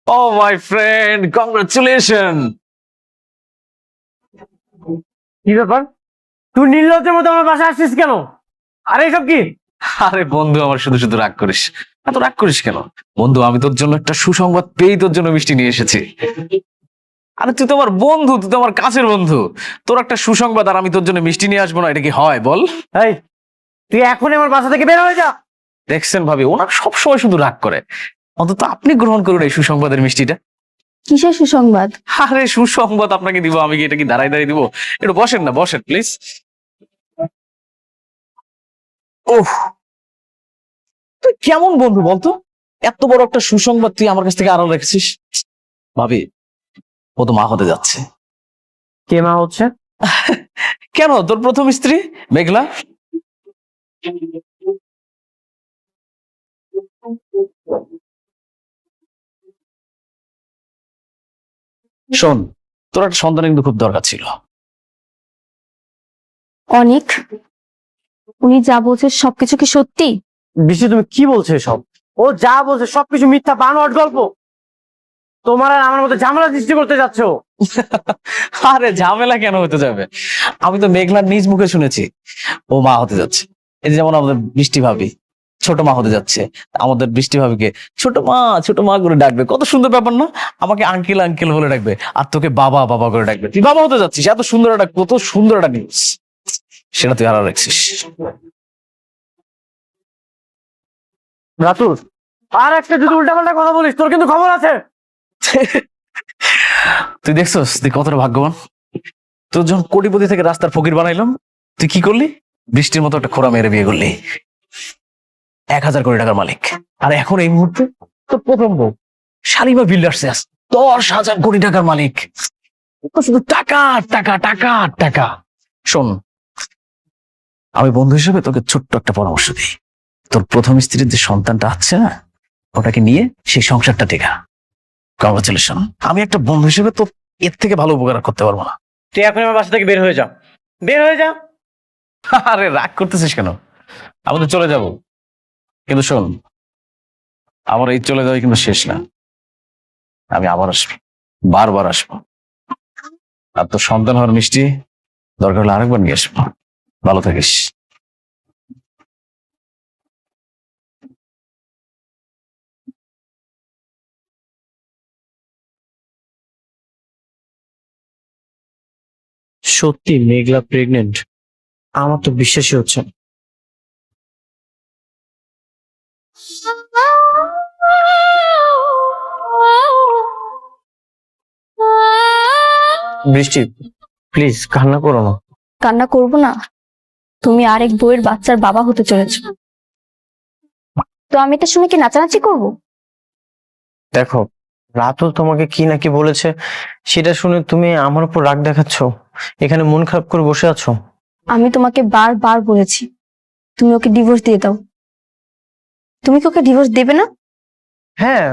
O my friend, congratulation. কি ব্যাপার? তুই নির্লজ্জের মতো আমার বাসায় আসছিস কেন? আরে এসব কি? আরে বন্ধু, আমার শুধু শুধু রাগ করিস। এত রাগ করিস কেন বন্ধু? আমি তোর জন্য একটা সুসংবাদ পেয়েই তোর জন্য মিষ্টি নিয়ে এসেছি। আরে তুই তো আমার বন্ধু, তুই তো আমার কাছের বন্ধু। তোর একটা সুসংবাদ আর আমি তোর জন্য মিষ্টি নিয়ে আসবো না, এটা কি হয় বল? এই, তুই এখনই আমার বাসা থেকে বের হয়ে যা। দেখছেন ভাবি, ওনার সবসময় শুধু রাগ করে। অন্তত আপনি গ্রহণ করুন এই সুসংবাদের মিষ্টিটা। কিসের সুসংবাদ? আরে সুসংবাদ আপনাকে দিব, আমি কি এটা কি দাঁড়াই দাঁড়িয়ে দিব? একটু বসেন না, বসেন প্লিজ। ওহ, তুই কেমন বন্ধু বলতো? এত বড় একটা সুসংবাদ তুই আমার কাছ থেকে আড়াল রেখেছিস। ভাবি, ও তো মা হতে যাচ্ছে। কে মা হচ্ছে? কেন, তোর প্রথম স্ত্রী মেঘলা। শোন, তোর একটা সন্তানের কিন্তু খুব দরকার ছিল। অনেক। উনি যা বলছে সবকিছু কি সত্যি? বৃষ্টি, তুমি কি বলছো এসব? ও যা বলছে সবকিছু মিথ্যা বানোয়াট গল্প। তোমার আর আমার মধ্যে ঝামেলা সৃষ্টি করতে যাচ্ছ। আরে ঝামেলা কেন হতে যাবে? আমি তো মেঘলার নিজ মুখে শুনেছি ও মা হতে যাচ্ছে। এই যে যেমন আমাদের বৃষ্টি ভাবি ছোট মা হতে যাচ্ছে, আমাদের বৃষ্টি ভাবিকে ছোট মা করে ডাকবে। কত সুন্দর ব্যাপার না? আমাকে আঙ্কেল আঙ্কেল বলে ডাকবে, আর তোকে বাবা বাবা করে ডাকবে। তুই বাবা হতে যাচ্ছিস, এত সুন্দর একটা, কত সুন্দর একটা নিউজ, সেটা তুই হারা রাখছিস। রাতুল, আর একটা যদি উল্টাপাল্টা কথা বলিস তোর কিন্তু খবর আছে। তুই দেখছস তুই কতটা ভাগ্যবান? তোর যখন কোটিপতি থেকে রাস্তার ফকির বানাইলাম, তুই কি করলি? বৃষ্টির মতো একটা খোড়া মেরে বিয়ে করলি 1,000 কোটি টাকার মালিক। আর এখন এই মুহূর্তে তোর প্রথম বউ শালিমা বিল্ডার্স 10,000 কোটি টাকার মালিক। তো শুধু টাকা টাকা টাকা টাকা। শোন, আমি বন্ধু হিসেবে তোকে ছোট্ট একটা পরামর্শ দিই। তোর প্রথম স্ত্রীর যে সন্তানটা আছে না, ওটাকে নিয়ে সেই সংসারটা দেখা। কংগ্রাচুলেশন। আমি একটা বন্ধু হিসেবে তো এর থেকে ভালো উপকার করতে পারবো না। তুই এখন আমার বাসা থেকে বের হয়ে যা, বের হয়ে যা। আরে রাগ করতেছিস কেন? আমি তো চলে যাব, কিন্তু শোন, আমার এই চলে যাওয়া কিন্তু শেষ না। আমি আবার আসবো, বারবার আসবো। আর তোর সন্তান হওয়ার মিষ্টি দরকার হলে আরেকবার নিয়ে আসবো। ভালো থাকিস। সত্যি মেঘলা প্রেগনেন্ট? আমার তো বিশ্বাসই হচ্ছে না। বৃষ্টি, প্লিজ কান্না করো না। কান্না করব না? তুমি আরেক বউয়ের বাচ্চার বাবা হতে চলেছো, তো আমি এটা শুনে কি নাচানাচি করব? দেখো, রাতুল তোমাকে কি নাকি বলেছে, সেটা শুনে তুমি আমার উপর রাগ দেখাচ্ছ, এখানে মন খারাপ করে বসে আছো। আমি তোমাকে বারবার বলেছি তুমি ওকে ডিভোর্স দিয়ে দাও। তুমি কি ওকে ডিভোর্স দেবে না? হ্যাঁ,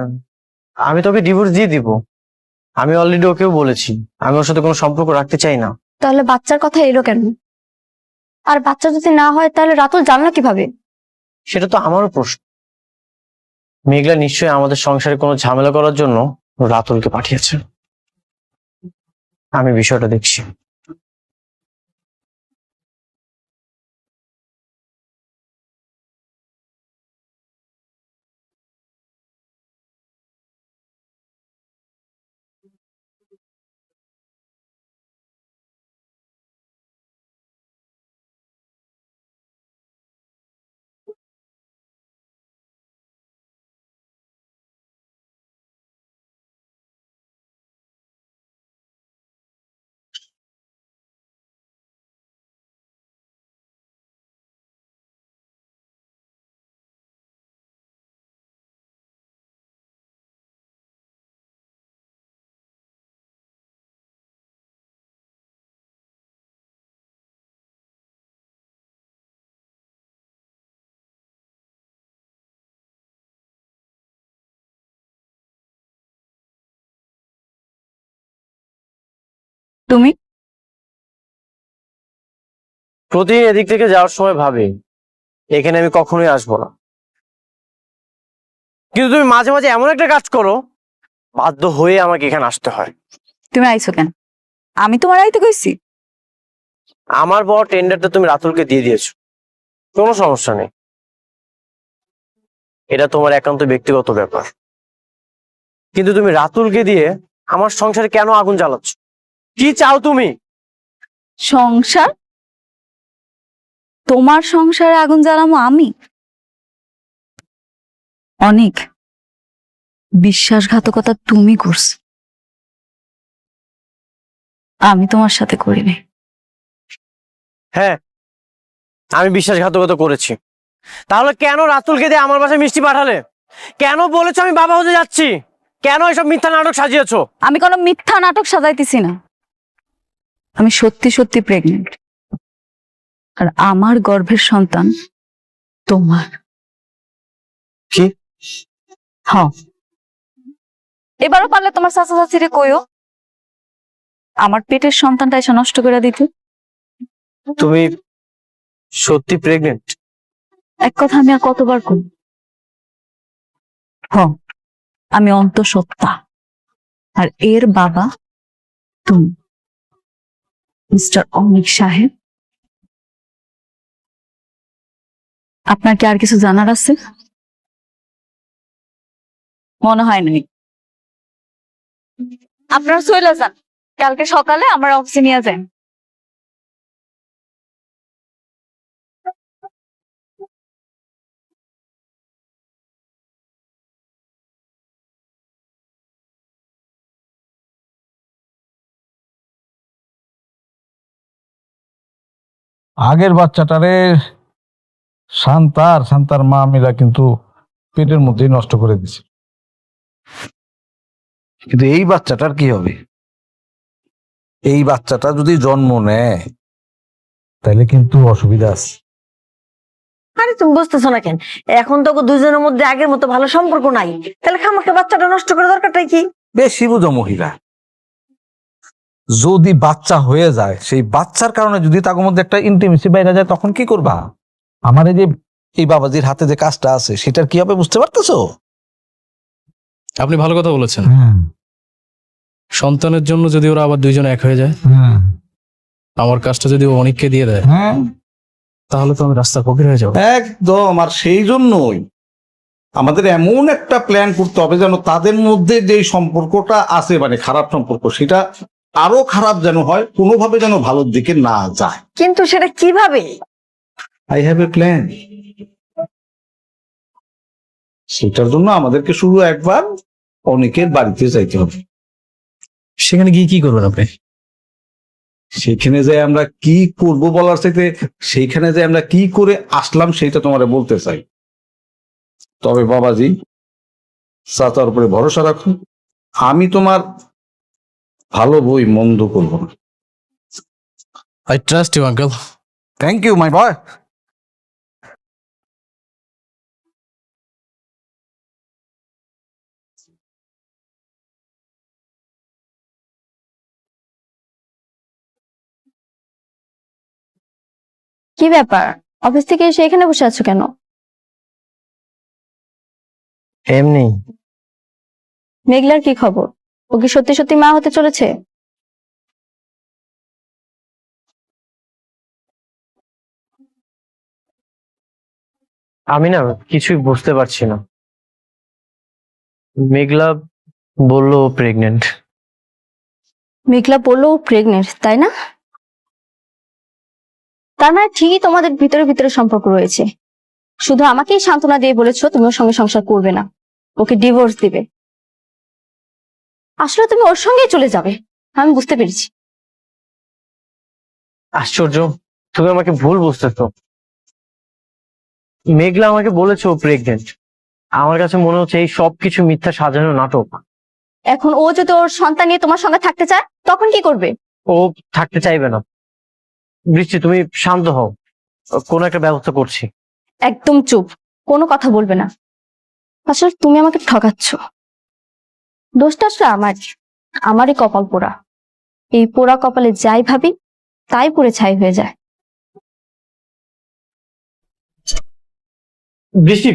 আমি তোকে ডিভোর্স দিয়ে দিব। আমি অলরেডি ওকেও বলেছি আমি ওর সাথে কোনো সম্পর্ক রাখতে চাই না। তাহলে বাচ্চার কথা এলো কেন? আর বাচ্চা যদি না হয় তাহলে রাতুল জানলা কিভাবে? সেটা তো আমারও প্রশ্ন। মেঘলা নিশ্চয়ই আমাদের সংসারে কোনো ঝামেলা করার জন্য রাতুলকে পাঠিয়েছে। আমি বিষয়টা দেখছি। তুমি প্রতিদিন এদিক থেকে যাওয়ার সময় ভাবি এখানে আমি কখনোই আসবো না, কিন্তু তুমি মাঝে মাঝে এমন একটা কাজ করো বাধ্য হয়ে আমাকে এখানে আসতে হয়। তুমি আইছো কেন? আমি তোমার আইতে কইছি? আমার বড় টেন্ডারটা তুমি রাতুলকে দিয়ে দিয়েছো, কোনো সমস্যা নেই, এটা তোমার একান্ত ব্যক্তিগত ব্যাপার। কিন্তু তুমি রাতুলকে দিয়ে আমার সংসারে কেন আগুন জ্বালাচ্ছ? কি চাও তুমি? সংসার? তোমার সংসারে আগুন জ্বালামো আমি? অনেক বিশ্বাসঘাতকতা তুমি করছো, আমি তোমার সাথে করিনি। হ্যাঁ, আমি বিশ্বাসঘাতকতা করেছি। তাহলে কেন রাতুলকে দিয়ে আমার বাসায় মিষ্টি পাঠালে? কেন বলেছো আমি বাবা হতে যাচ্ছি? কেন এসব মিথ্যা নাটক সাজিয়েছো? আমি কোনো মিথ্যা নাটক সাজাইতেছি না, আমি সত্যি সত্যি প্রেগনেন্ট, আর আমার গর্ভের সন্তান তোমার। কি? হ্যাঁ, এবারও পারলে তোমার চাচা চাচিরে কইও আমার পেটের সন্তানটা এসে নষ্ট করে দিতে। তুমি সত্যি প্রেগনেন্ট? এক কথা আমি আর কতবার কই? হ্যাঁ, আমি অন্তঃসত্ত্বা, আর এর বাবা তুমি, মিস্টার অনিক সাহেব। আপনার কি আর কিছু জানার আছে? মনে হয় নাই। আপনারা চলে যান, কালকে সকালে আমার অফিসে নিয়ে যান। আগের বাচ্চাটারে শান্তার মা মিলা কিন্তু পেটের মধ্যেই নষ্ট করে দিছে, কিন্তু এই বাচ্চাটার কি হবে? এই বাচ্চাটা যদি জন্ম নেয় তাহলে কিন্তু অসুবিধা আছে। আরে তুমি বুঝতেছো না কেন? এখন তো দুজনের মধ্যে আগের মতো ভালো সম্পর্ক নাই, তাহলে খামাকে বাচ্চাটা নষ্ট করে দরকারটাই কি? বেশি বুঝো মহিলা। যদি বাচ্চা হয়ে যায়, সেই বাচ্চার কারণে যদি তার মধ্যে একটা ইন্টিমেসি বাইরে যায়, তখন কি করবা? আমার এই যে এই বাবাজির হাতে যে কাজটা আছে, সেটার কি হবে বুঝতে পারতেছো? আপনি ভালো কথা বলেছেন। হ্যাঁ, সন্তানের জন্য যদি ওরা আবার দুইজন এক হয়ে যায়, হ্যাঁ, আমার কাজটা যদি ও অনেককে দিয়ে দেয়, হ্যাঁ, তাহলে তো আমি রাস্তার ফকির হয়ে যাবো। একদম। আর সেই জন্যই আমাদের এমন একটা প্ল্যান করতে হবে যেন তাদের মধ্যে যে সম্পর্কটা আছে, মানে খারাপ সম্পর্ক, সেটা আরো খারাপ যেন হয়, কোনোভাবে যেন ভালোর দিকে না যায়। কিন্তু সেটা কিভাবে? I have a plan. সেটার জন্য আমাদেরকে শুধু একবার অনেকের বাড়িতে যাইতে হবে। সেখানে গিয়ে কি করবেন আপনি? সেখানে যে আমরা কি করব বলার চাইতে সেইখানে যে আমরা কি করে আসলাম সেটা তোমারে বলতে চাই। তবে বাবাজি, চাচার উপরে ভরসা রাখো, আমি তোমার ভালো বই মন্দ করবো না। I trust you uncle. Thank you my boy. কি ব্যাপার, অফিস থেকে এসে এখানে বসে আছো কেন? এমনি। মেঘলার কি খবর? ও কি সত্যি সত্যি মা হতে চলেছে? আমি না কিছুই বুঝতে পারছি না। মেঘলা বললো প্রেগনেন্ট। মেঘলা বললো ও প্রেগনেন্ট, তাই না? তার মানে ঠিকই তোমাদের ভিতরে ভিতরে সম্পর্ক রয়েছে। শুধু আমাকেই সান্ত্বনা দিয়ে বলেছো তুমি ওর সঙ্গে সংসার করবে না, ওকে ডিভোর্স দিবে। আসলে তুমি ওর সঙ্গেই চলে যাবে, আমি বুঝতে পেরেছি। আশ্চর্য, তুমি আমাকে ভুল বুঝতেছো। মেঘলা আমাকে বলেছে ও প্রেগনেন্ট। আমার কাছে মনে হচ্ছে এই সবকিছু মিথ্যা সাজানো নাটক। এখন ও যদি ওর সন্তান নিয়ে তোমার সঙ্গে থাকতে চায় তখন কি করবে? ও থাকতে চাইবে না। বৃষ্টি, তুমি শান্ত হও, কোনো একটা ব্যবস্থা করছি। একদম চুপ, কোনো কথা বলবে না। আসলে তুমি আমাকে ঠকাচ্ছ। দোষটা আসলে আমারই কপাল পোড়া। এই পোড়া কপালে যাই ভাবি তাই পুড়ে ছাই হয়ে যায়। বৃষ্টি,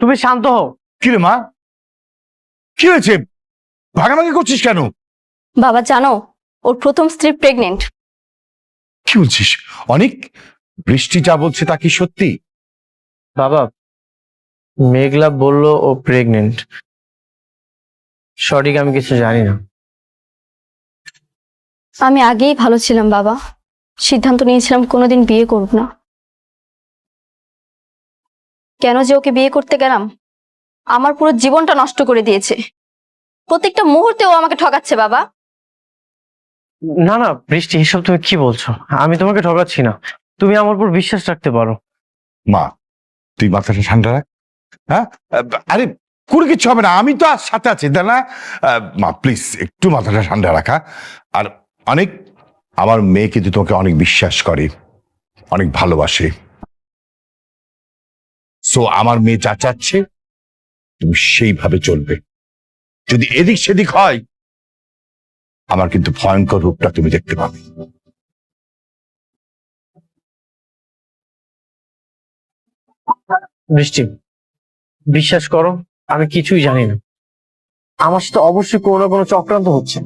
তুমি শান্ত হও। কি রে মা, কি হয়েছে? ভাগাভাগি করছিস কেন? বাবা জানো, ওর প্রথম স্ত্রী প্রেগনেন্ট। কি বলছিস? অনেক বৃষ্টি যা বলছে তা কি সত্যি? বাবা, মেঘলা বলল ও প্রেগনেন্ট। সঠিক আমি কিছু জানি না। আমি আগেই ভালো ছিলাম বাবা, সিদ্ধান্ত নিয়েছিলাম কোনোদিন বিয়ে করব না। কেন যে ওকে বিয়ে করতে গেলাম, আমার পুরো জীবনটা নষ্ট করে দিয়েছে। প্রত্যেকটা মুহূর্তে ও আমাকে ঠকাচ্ছে বাবা। না না বৃষ্টি, এসব তুমি কি বলছো? আমি তোমাকে ঠকাচ্ছি না, তুমি আমার উপর বিশ্বাস রাখতে পারো। মা, তুই মাথাটা ঠান্ডা রাখ। হ্যাঁ, আরে কোনো কিছু হবে না, আমি তো আর সাথে আছি, তাই না? মা প্লিজ একটু মাথাটা ঠান্ডা রাখা। আর অনেক, আমার মেয়ে কিন্তু তোমাকে অনেক বিশ্বাস করে, অনেক ভালোবাসে। সো আমার মেয়ে যা চাচ্ছে তুমি সেইভাবে চলবে। যদি এদিক সেদিক হয়, আমার কিন্তু ভয়ঙ্কর রূপটা তুমি দেখতে পাবে। বৃষ্টি, বিশ্বাস করো, আমি কিছুই জানি না। আমার সাথে অবশ্যই কোনো না কোনো চক্রান্ত হচ্ছে।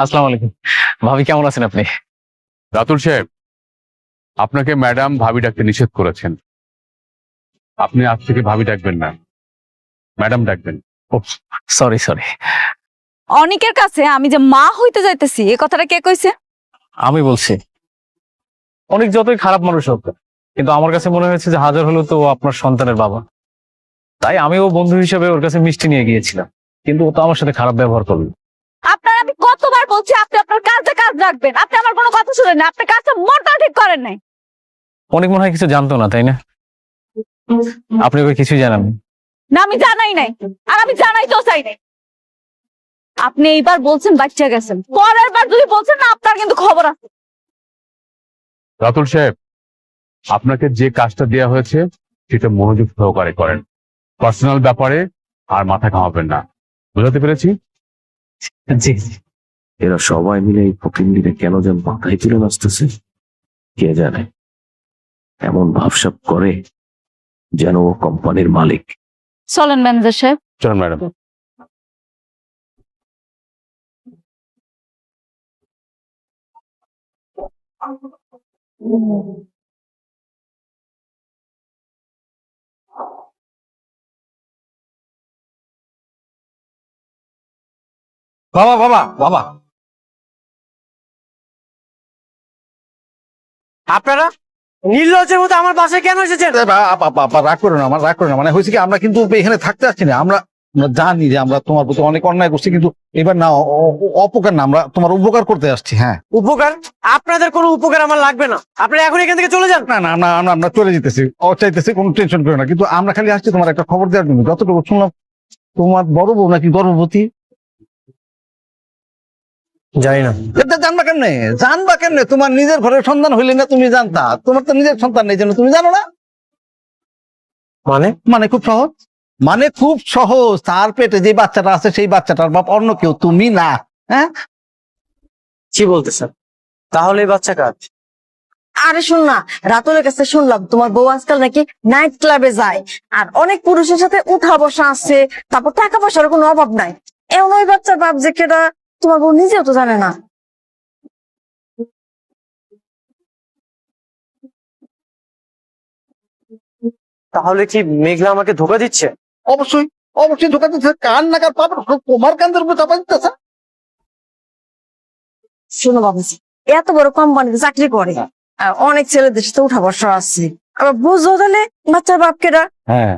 আসসালামু আলাইকুম। ভাবি কেমন আছেন আপনি? রাতুল সাহেব, আপনাকে ম্যাডাম ভাবি ডাকতে নিষেধ করেছেন। আপনি আজ থেকে ভাবি ডাকবেন না, ম্যাডাম ডাকবেন। Sorry sorry. অনেকের কাছে আমি যে মা হইতে যাইতেছি এ কথাটা কে কইছে? আমি বলছি। অনেক যতই খারাপ মানুষ হোক, কিন্তু আমার কাছে মনে হয়েছে যে হাজার হলেও তো ও আপনার সন্তানের বাবা। তাই আমিও বন্ধু হিসেবে ওর কাছে মিষ্টি নিয়ে গিয়েছিলাম, কিন্তু ও তো আমার সাথে খারাপ ব্যবহার করলো। আপনার আমি কতবার বলছি আপনি আপনার কাজে কাজ রাখবেন, আপনি আমার কোনো কথা শুনেন না, আপনি কাজটা মোটা ঠিক করেন নাই। অনেক মনে হয় কিছু জানতো না, তাই না? আপনি ওকে কিছুই জানান। না আমি জানাই নাই, আর আমি জানাইতেও চাই নাই। আপনি এইবার বলছেন বাচ্চা গেছেন, পরের বার যদি বলছেন না আপনার কিন্তু খবর আছে। রাতুল সাহেব, আপনাকে যে কাজটা দেয়া হয়েছে সেটা মনোযোগ সহকারে করেন। পার্সোনাল ব্যাপারে আর মাথা ঘামাবেন না, বুঝাতে পেরেছি? জি জি। এরা সবাই মিলে এই ফকিন্দিরে কেন যেন মাথায় তুলে নাচতেছে কে জানে। এমন ভাবসাব করে যেন ও কোম্পানির মালিক। চলেন ম্যানেজার সাহেব। চলুন ম্যাডাম। বাবা বাবা বাবা, আপনারা নির্লজ্জের মতো আমার বাসায় কেন এসেছেন? রাগ করো না, আমার রাগ করো না। মানে হয়েছে কি, আমরা কিন্তু এখানে থাকতে আসছি না। আমরা আমরা জানি যে আমরা তোমার প্রতি অনেক অন্যায় করছি, কিন্তু এবার না, অপকার না, আমরা তোমার উপকার করতে আসছি। হ্যাঁ, উপকার? আপনাদের কোনো উপকার আমার লাগবে না, আপনারা এখন এখান থেকে চলে যান। না না, আমরা আমরা চলে যেতেছি, চাইতেছি, কোনো টেনশন করো না। কিন্তু আমরা খালি আসছি তোমার একটা খবর দেওয়ার জন্য। যতটুকু শুনলাম তোমার বড় বউ নাকি গর্ভবতী। জানি না। জানবা কেমনে? জানবা কেমনে? তোমার নিজের ঘরের সন্তান হইলে না তুমি জানতা? তোমার তো নিজের সন্তান নেই, জন্য তুমি জানো না। মানে? মানে খুব সহজ, মানে খুব সহজ। তার পেটে যে বাচ্চাটা আছে সেই বাচ্চাটার বাপ অন্য কেউ, তুমি না। হ্যাঁ, কি বলতেছেন? তাহলে এই বাচ্চা কাজ? আরে শোন না, রাতুলের কাছে শুনলাম তোমার বউ আজকাল নাকি নাইট ক্লাবে যায়, আর অনেক পুরুষের সাথে উঠা বসা আছে, তারপর টাকা পয়সার কোনো অভাব নাই। এমন ওই বাচ্চার বাপ যে কেটা তোমার বউ নিজেও তো জানে না। তাহলে কি মেঘলা আমাকে ধোকা দিচ্ছে? অবশ্যই অবশ্যই ধোকা দিচ্ছে। কান নাকার পাপড় তোমার কান্দের উপর চাপা দিতেছে। শোনো বাবুজি, এত বড় কোম্পানিতে চাকরি করে, আর অনেক ছেলেদের সাথে উঠা বসা আছে, আবার বুঝো তাহলে বাচ্চার বাপ কেডা। হ্যাঁ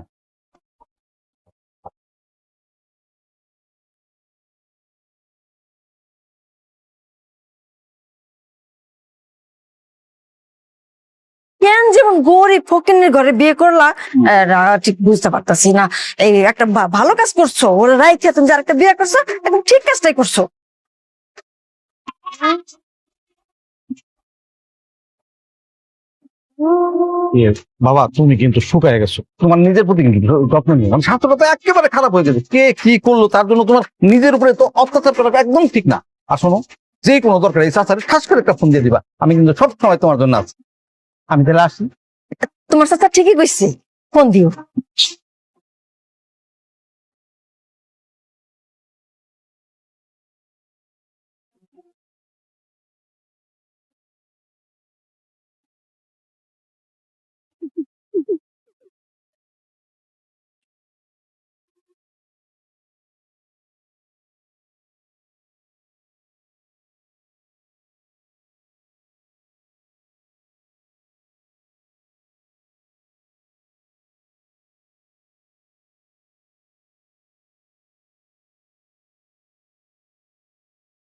কেন যেমন গরিব ফকিনের ঘরে বিয়ে করলা, ঠিক বুঝতে পারতাছি না। এই একটা ভালো কাজ করছো, ওরা রাইখে তুমি যার একটা বিয়ে করছো, একদম ঠিক কাজটাই করছো। বাবা, তুমি কিন্তু শুকায় গেছো, তোমার নিজের প্রতি কিন্তু যত্ন নিও, মানে স্বাস্থ্যটা তো একেবারে খারাপ হয়ে গেছে। কে কি করলো তার জন্য তোমার নিজের উপরে তো অত্যাচার করাটা একদম ঠিক না। আর শোনো, যে কোনো দরকার এই চাচারে ঠাস করে একটা ফোন দিয়ে দিবা, আমি কিন্তু সব সময় তোমার জন্য আছি। আমি তাহলে আসি। তোমার চাচা ঠিকই কইছে, ফোন দিও।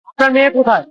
আপনার মেয়ে কোথায়?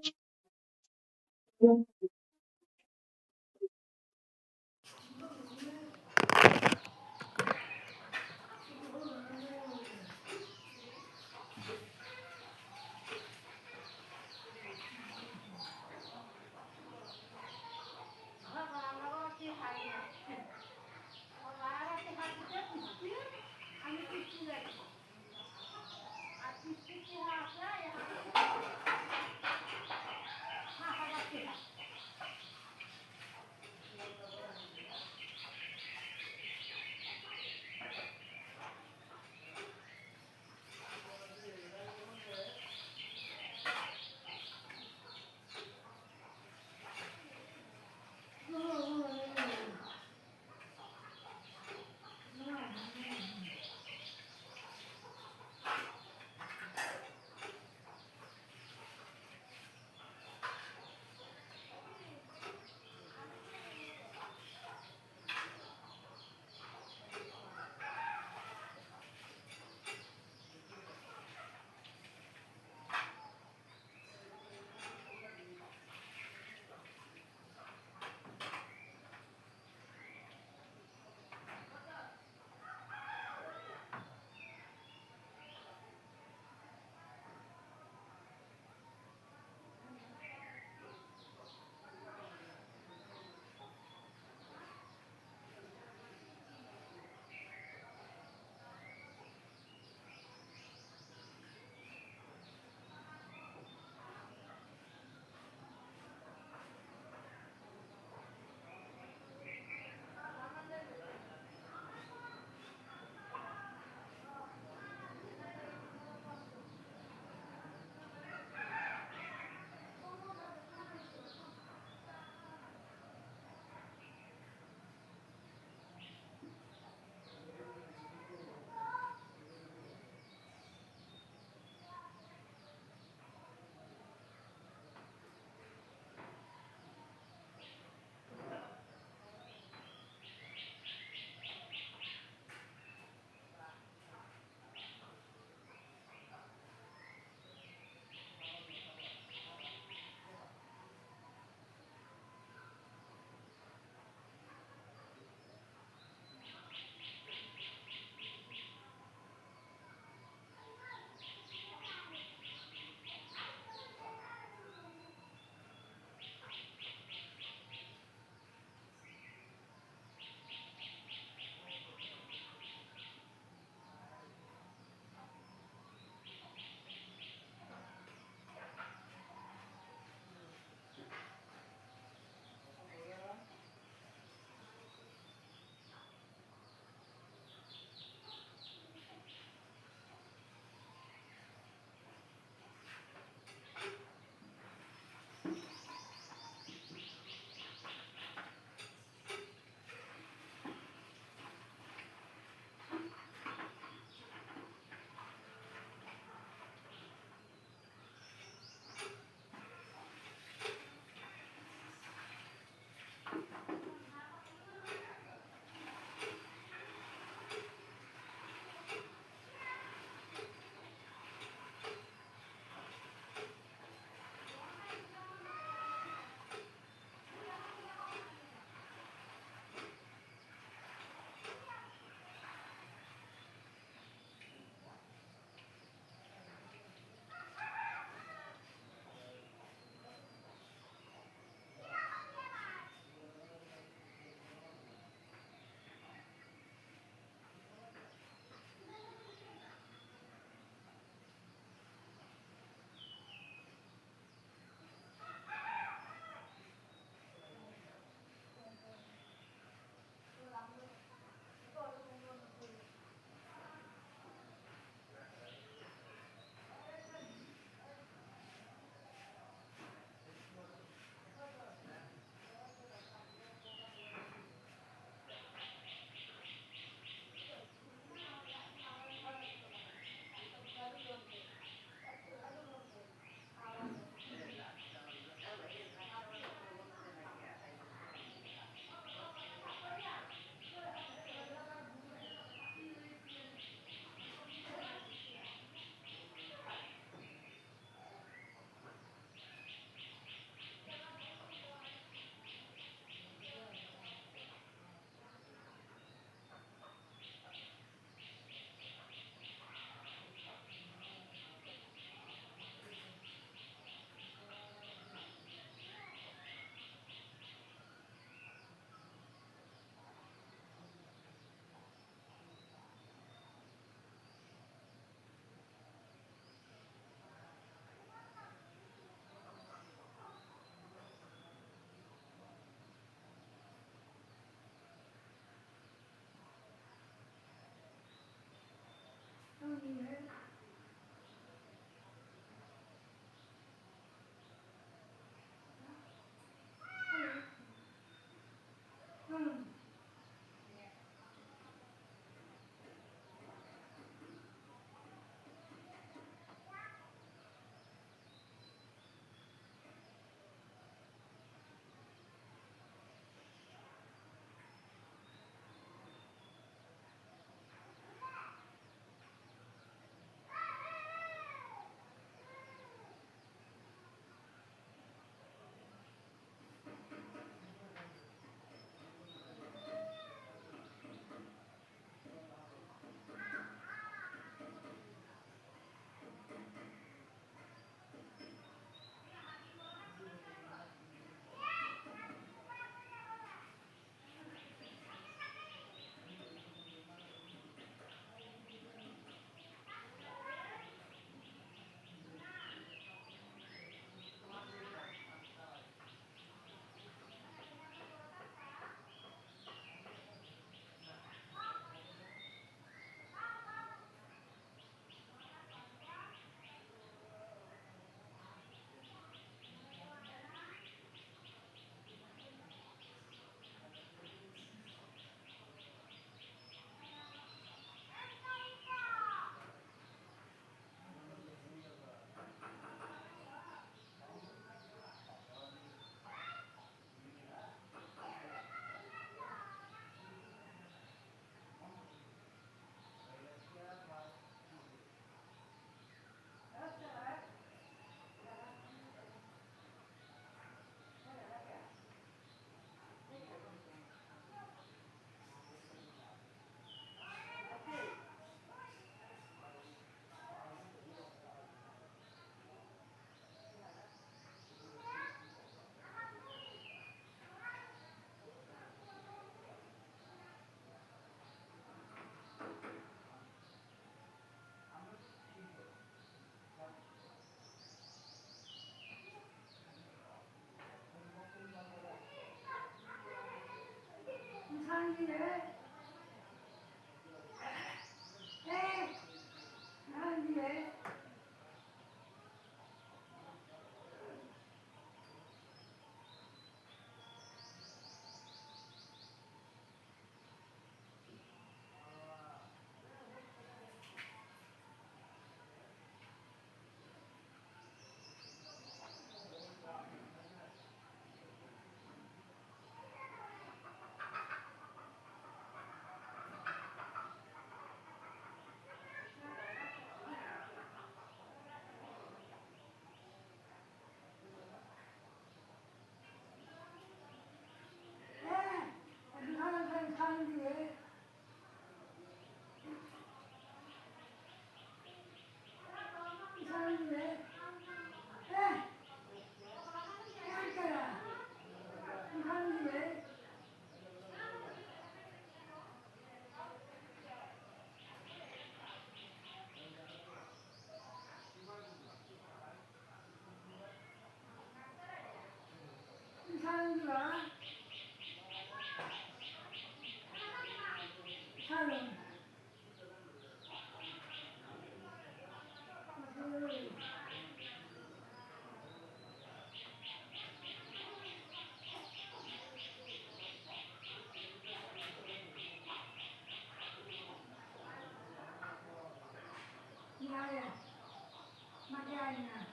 মাঠে আয় না